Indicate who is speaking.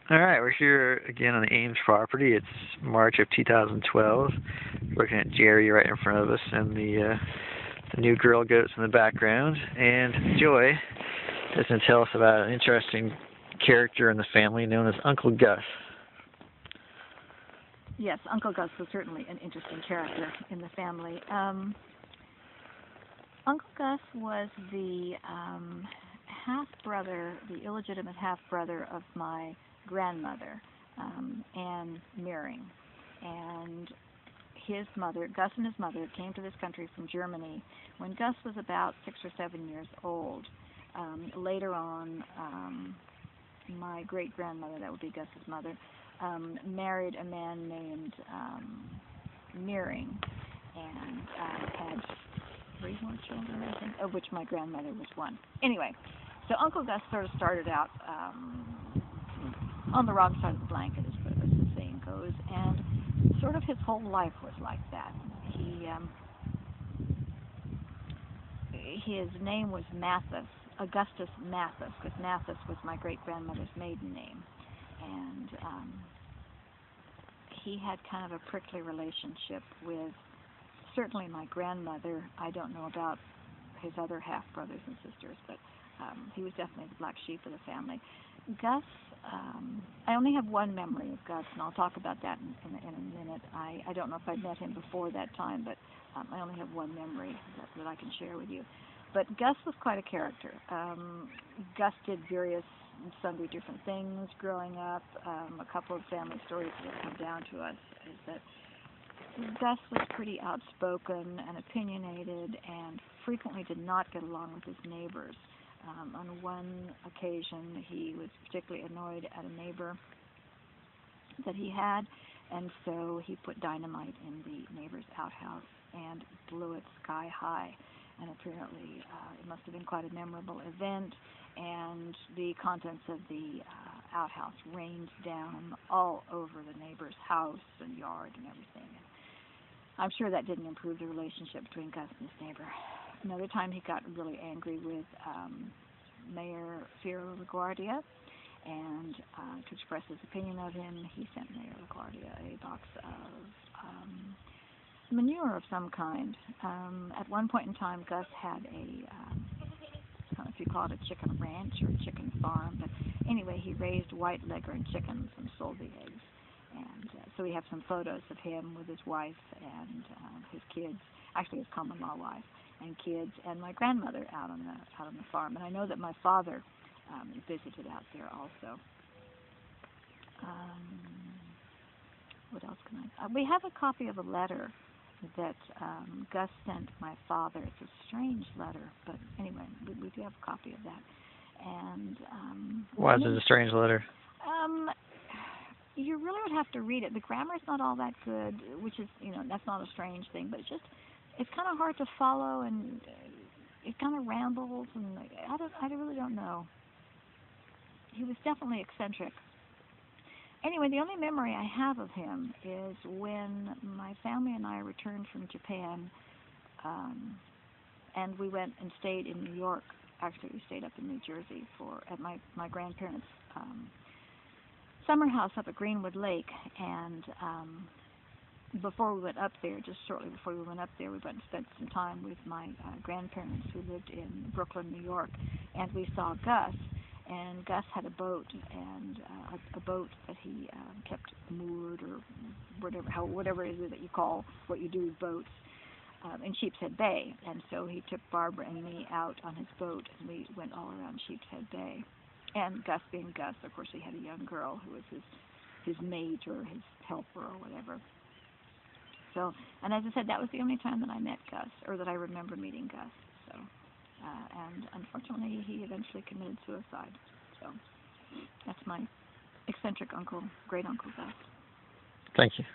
Speaker 1: All right, we're here again on the Ames property. It's March of 2012. Looking at Jerry right in front of us, and the new girl goats in the background. And Joy is going to tell us about an interesting character in the family known as Uncle Gus.
Speaker 2: Yes, Uncle Gus was certainly an interesting character in the family. Uncle Gus was the half-brother, the illegitimate half-brother of my grandmother, Anne Meering. And his mother, Gus and his mother, came to this country from Germany when Gus was about 6 or 7 years old. Later on, my great-grandmother, that would be Gus's mother, married a man named Meering and had 3 more children, I think, of which my grandmother was one. Anyway, so Uncle Gus sort of started out on the wrong side of the blanket, as the saying goes, and sort of his whole life was like that. His name was Mathis, Augustus Mathis, because Mathis was my great-grandmother's maiden name. And he had kind of a prickly relationship with certainly my grandmother. I don't know about his other half-brothers and sisters, but he was definitely the black sheep of the family. Gus, I only have one memory of Gus, and I'll talk about that in a minute. I don't know if I'd met him before that time, but I only have one memory that I can share with you. But Gus was quite a character. Gus did various sundry different things growing up. A couple of family stories that have come down to us is that Gus was pretty outspoken and opinionated and frequently did not get along with his neighbors. On one occasion, he was particularly annoyed at a neighbor that he had, and so he put dynamite in the neighbor's outhouse and blew it sky high. And apparently it must have been quite a memorable event, and the contents of the outhouse rained down all over the neighbor's house and yard and everything. And I'm sure that didn't improve the relationship between Gus and his neighbor. Another time he got really angry with Mayor Fierro LaGuardia, and to express his opinion of him, he sent Mayor LaGuardia a box of manure of some kind. At one point in time, Gus had I don't know if you call it a chicken ranch or a chicken farm, but anyway, he raised white leghorn chickens and sold the eggs. And so we have some photos of him with his wife and his kids, actually his common-law wife and kids, and my grandmother out on the farm. And I know that my father visited out there also. What else can I? We have a copy of a letter that Gus sent my father. It's a strange letter, but anyway, we do have a copy of that. And
Speaker 1: why is it a strange letter?
Speaker 2: You really would have to read it. The grammar's not all that good, which is, that's not a strange thing, but it's kind of hard to follow, and it kind of rambles, and I really don't know. He was definitely eccentric. Anyway, the only memory I have of him is when my family and I returned from Japan, and we went and stayed in New York. Actually, we stayed up in New Jersey at my grandparents' summer house up at Greenwood Lake. And before we went up there, just shortly before we went up there, we went and spent some time with my grandparents who lived in Brooklyn, New York, and we saw Gus. And Gus had a boat, and a boat that he kept moored, or whatever it is that you call what you do with boats, in Sheepshead Bay. And so he took Barbara and me out on his boat, and we went all around Sheepshead Bay. And Gus being Gus, of course, he had a young girl who was his mate or his helper or whatever. So, and as I said, that was the only time that I met Gus, or that I remember meeting Gus. So. And unfortunately, he eventually committed suicide. So that's my eccentric uncle, great-uncle Gus.
Speaker 1: Thank you.